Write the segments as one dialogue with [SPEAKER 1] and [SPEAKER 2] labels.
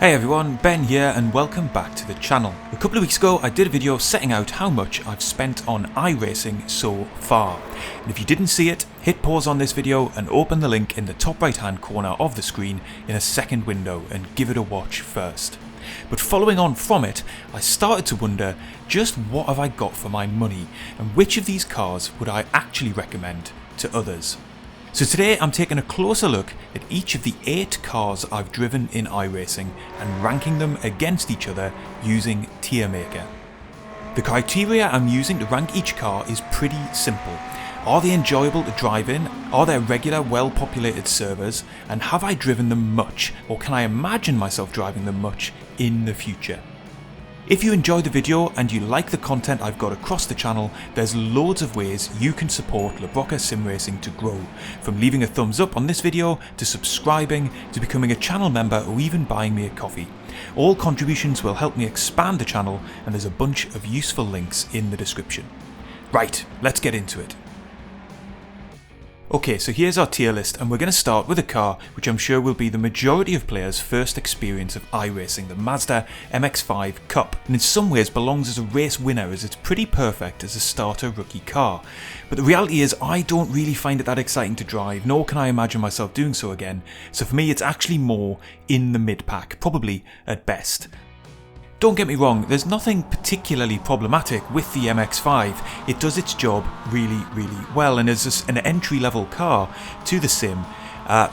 [SPEAKER 1] Hey everyone, Ben here and welcome back to the channel. A couple of weeks ago I did a video setting out how much I've spent on iRacing so far. And if you didn't see it, hit pause on this video and open the link in the top right hand corner of the screen in a second window and give it a watch first. But following on from it, I started to wonder just what have I got for my money and which of these cars would I actually recommend to others. So today I'm taking a closer look at each of the 8 cars I've driven in iRacing and ranking them against each other using Tier Maker. The criteria I'm using to rank each car is pretty simple. Are they enjoyable to drive in? Are there regular, well-populated servers? And have I driven them much? Or can I imagine myself driving them much in the future? If you enjoyed the video and you like the content I've got across the channel, there's loads of ways you can support Broca Sim Racing to grow, from leaving a thumbs up on this video, to subscribing, to becoming a channel member, or even buying me a coffee. All contributions will help me expand the channel, and there's a bunch of useful links in the description. Right, let's get into it. Okay, so here's our tier list, and we're going to start with a car which I'm sure will be the majority of players' first experience of iRacing, the Mazda Mx-5 Cup, and in some ways belongs as a race winner as it's pretty perfect as a starter rookie car. But the reality is I don't really find it that exciting to drive, nor can I imagine myself doing so again, so for me it's actually more in the mid-pack, probably at best. Don't get me wrong, there's nothing particularly problematic with the MX-5. It does its job really well, and as an entry-level car to the sim,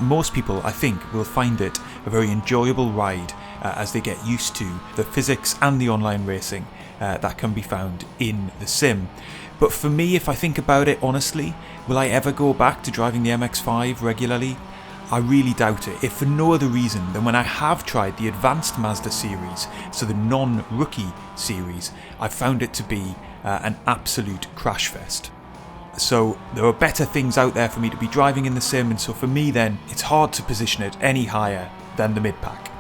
[SPEAKER 1] most people I think will find it a very enjoyable ride as they get used to the physics and the online racing that can be found in the sim. But for me, if I think about it honestly, will I ever go back to driving the MX-5 regularly? I really doubt it, if for no other reason than when I have tried the advanced Mazda series, so the non-rookie series, I've found it to be an absolute crash fest. So there are better things out there for me to be driving in the sim, and so for me then, it's hard to position it any higher than the mid-pack.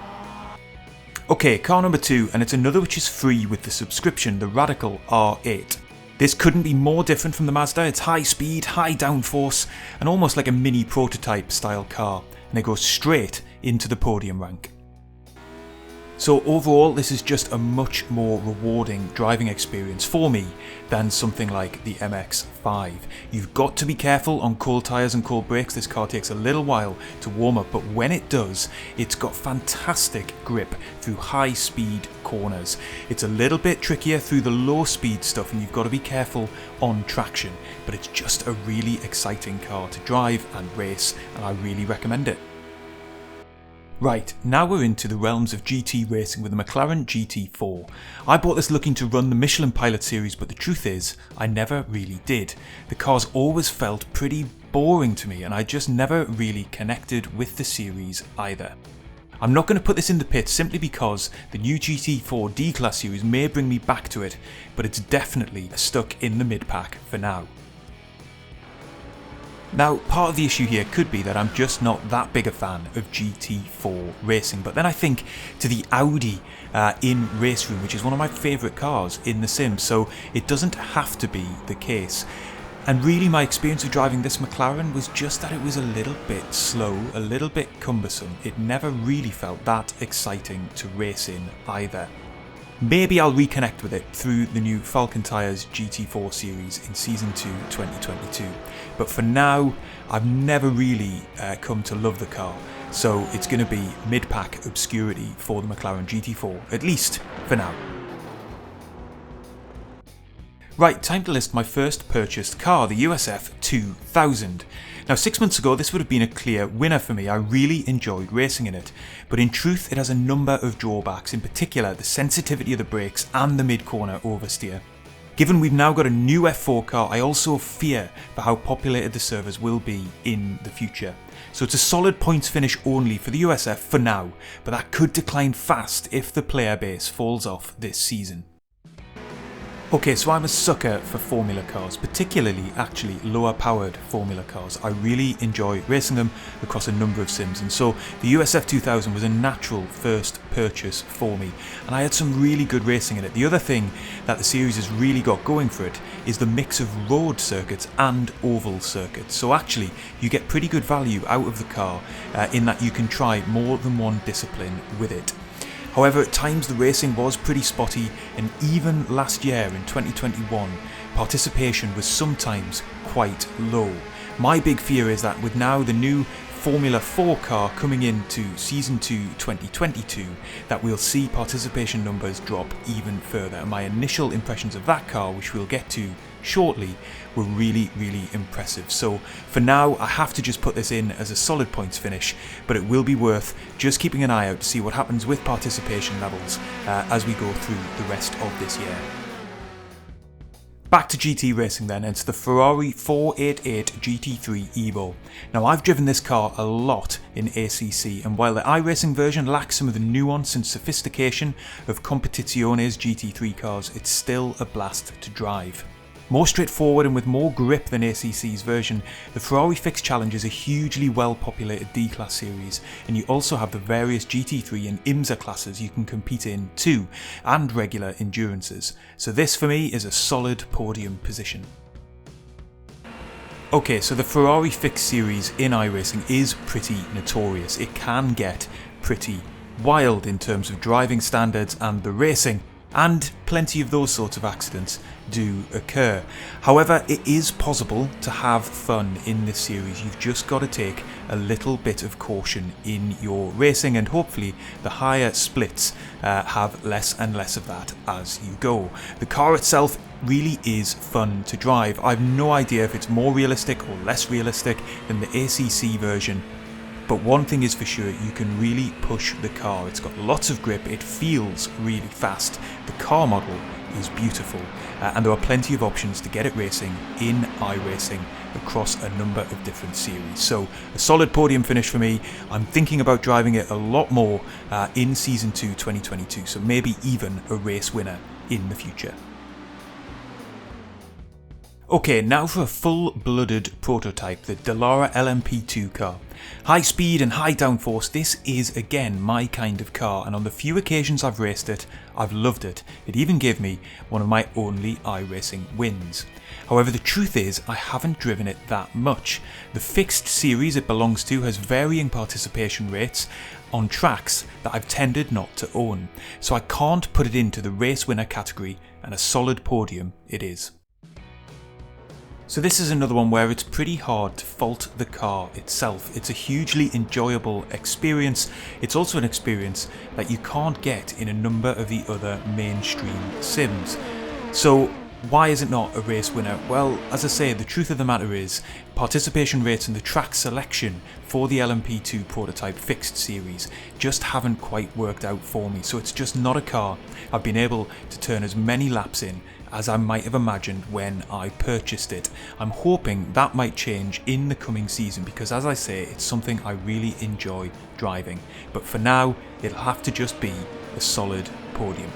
[SPEAKER 1] Okay, car number 2, and it's another which is free with the subscription, the Radical R8. This couldn't be more different from the Mazda. It's high speed, high downforce, and almost like a mini prototype style car, and it goes straight into the podium rank. So overall, this is just a much more rewarding driving experience for me than something like the MX-5. You've got to be careful on cold tyres and cold brakes. This car takes a little while to warm up, but when it does, it's got fantastic grip through high speed corners. It's a little bit trickier through the low speed stuff, and you've got to be careful on traction, but it's just a really exciting car to drive and race, and I really recommend it. Right, now we're into the realms of GT racing with the McLaren GT4. I bought this looking to run the Michelin Pilot series, but the truth is, I never really did. The cars always felt pretty boring to me, and I just never really connected with the series either. I'm not going to put this in the pit simply because the new GT4 D-Class series may bring me back to it, but it's definitely stuck in the mid-pack for now. Now, part of the issue here could be that I'm just not that big a fan of GT4 racing, but then I think to the Audi in Race Room, which is one of my favourite cars in the sim, so it doesn't have to be the case. And really my experience of driving this McLaren was just that it was a little bit slow, a little bit cumbersome. It never really felt that exciting to race in either. Maybe I'll reconnect with it through the new Falcon Tyres GT4 series in Season 2 2022, but for now I've never really come to love the car, so it's going to be mid-pack obscurity for the McLaren GT4, at least for now. Right, time to list my first purchased car, the USF 2000. Now 6 months ago this would have been a clear winner for me. I really enjoyed racing in it, but in truth it has a number of drawbacks, in particular the sensitivity of the brakes and the mid-corner oversteer. Given we've now got a new F4 car, I also fear for how populated the servers will be in the future. So it's a solid points finish only for the USF for now, but that could decline fast if the player base falls off this season. Okay, so I'm a sucker for formula cars, particularly actually lower powered formula cars. I really enjoy racing them across a number of sims, and so the USF 2000 was a natural first purchase for me, and I had some really good racing in it. The other thing that the series has really got going for it is the mix of road circuits and oval circuits. So actually you get pretty good value out of the car in that you can try more than one discipline with it. However, at times the racing was pretty spotty, and even last year in 2021, participation was sometimes quite low. My big fear is that with now the new Formula 4 car coming into Season 2 2022, that we'll see participation numbers drop even further. And my initial impressions of that car, which we'll get to shortly, were really impressive. So for now, I have to just put this in as a solid points finish, but it will be worth just keeping an eye out to see what happens with participation levels as we go through the rest of this year. Back to GT racing then, it's the Ferrari 488 Gt3 Evo. Now I've driven this car a lot in ACC, and while the iRacing version lacks some of the nuance and sophistication of Competizione's GT3 cars, it's still a blast to drive. More straightforward and with more grip than ACC's version, the Ferrari Fix Challenge is a hugely well-populated D-Class series, and you also have the various GT3 and IMSA classes you can compete in too, and regular endurances. So this for me is a solid podium position. Okay, so the Ferrari Fix series in iRacing is pretty notorious. It can get pretty wild in terms of driving standards and the racing, and plenty of those sorts of accidents do occur. However, it is possible to have fun in this series. You've just got to take a little bit of caution in your racing, and hopefully the higher splits have less and less of that as you go. The car itself really is fun to drive. I've no idea if it's more realistic or less realistic than the ACC version, but one thing is for sure, you can really push the car. It's got lots of grip, it feels really fast, the car model is beautiful, and there are plenty of options to get it racing in iRacing across a number of different series. So a solid podium finish for me. I'm thinking about driving it a lot more in Season 2 2022, so maybe even a race winner in the future. Okay, now for a full-blooded prototype, the Dalara Lmp2 car. High speed and high downforce, this is again my kind of car, and on the few occasions I've raced it, I've loved it. It even gave me one of my only iRacing wins. However, the truth is, I haven't driven it that much. The fixed series it belongs to has varying participation rates on tracks that I've tended not to own, so I can't put it into the race winner category, and a solid podium it is. So this is another one where it's pretty hard to fault the car itself. It's a hugely enjoyable experience. It's also an experience that you can't get in a number of the other mainstream sims. So why is it not a race winner? Well, as I say, the truth of the matter is participation rates and the track selection for the LMP2 prototype fixed series just haven't quite worked out for me. So it's just not a car I've been able to turn as many laps in as I might have imagined when I purchased it. I'm hoping that might change in the coming season because, as I say, it's something I really enjoy driving. But for now, it'll have to just be a solid podium.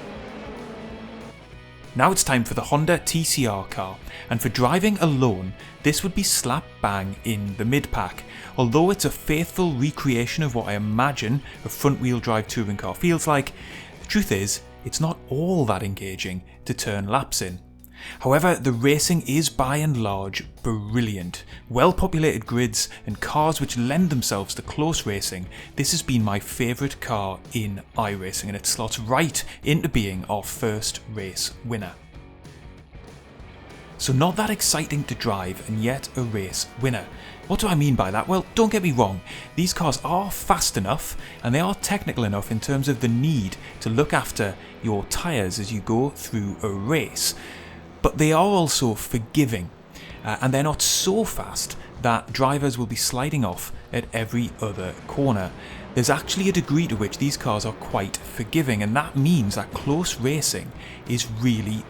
[SPEAKER 1] Now it's time for the Honda TCR car, and for driving alone, this would be slap bang in the mid-pack. Although it's a faithful recreation of what I imagine a front-wheel drive touring car feels like, the truth is, it's not all that engaging to turn laps in. However, the racing is by and large brilliant. Well-populated grids and cars which lend themselves to close racing, this has been my favourite car in iRacing, and it slots right into being our first race winner. So not that exciting to drive and yet a race winner. What do I mean by that? Well, don't get me wrong, these cars are fast enough and they are technical enough in terms of the need to look after your tyres as you go through a race. But they are also forgiving, and they're not so fast that drivers will be sliding off at every other corner. There's actually a degree to which these cars are quite forgiving, and that means that close racing is really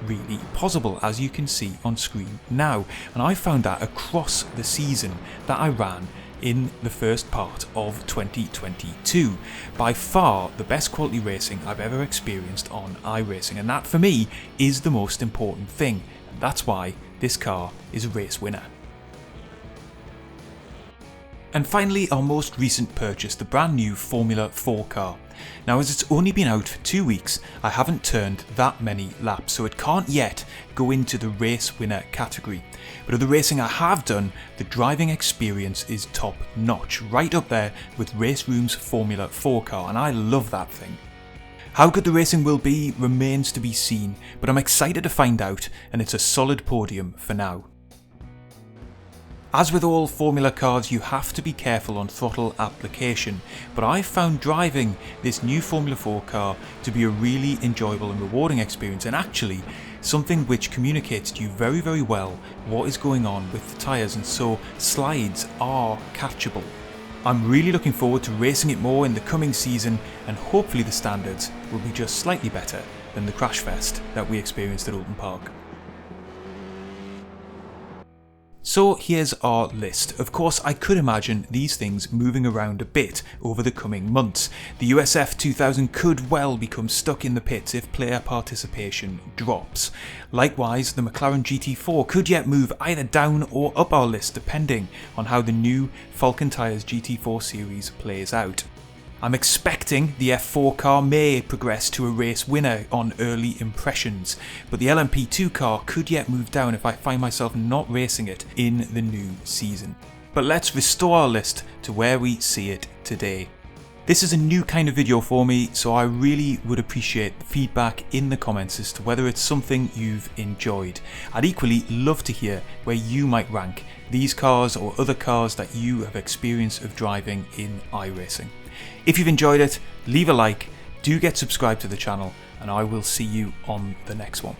[SPEAKER 1] possible, as you can see on screen now. And I found that across the season that I ran in the first part of 2022. By far the best quality racing I've ever experienced on iRacing, and that for me is the most important thing, and that's why this car is a race winner. And finally, our most recent purchase, the brand new Formula 4 car. Now, as it's only been out for 2 weeks, I haven't turned that many laps, so it can't yet go into the race winner category. But of the racing I have done, the driving experience is top notch, right up there with Race Room's Formula 4 car, and I love that thing. How good the racing will be remains to be seen, but I'm excited to find out, and it's a solid podium for now. As with all Formula cars, you have to be careful on throttle application, but I've found driving this new Formula 4 car to be a really enjoyable and rewarding experience, and actually something which communicates to you very well what is going on with the tyres, and so slides are catchable. I'm really looking forward to racing it more in the coming season, and hopefully the standards will be just slightly better than the crash fest that we experienced at Oulton Park. So here's our list. Of course, I could imagine these things moving around a bit over the coming months. The USF 2000 could well become stuck in the pits if player participation drops. Likewise, the McLaren GT4 could yet move either down or up our list depending on how the new Falcon Tyres GT4 series plays out. I'm expecting the F4 car may progress to a race winner on early impressions, but the LMP2 car could yet move down if I find myself not racing it in the new season. But let's restore our list to where we see it today. This is a new kind of video for me, so I really would appreciate feedback in the comments as to whether it's something you've enjoyed. I'd equally love to hear where you might rank these cars or other cars that you have experience of driving in iRacing. If you've enjoyed it, leave a like, do get subscribed to the channel, and I will see you on the next one.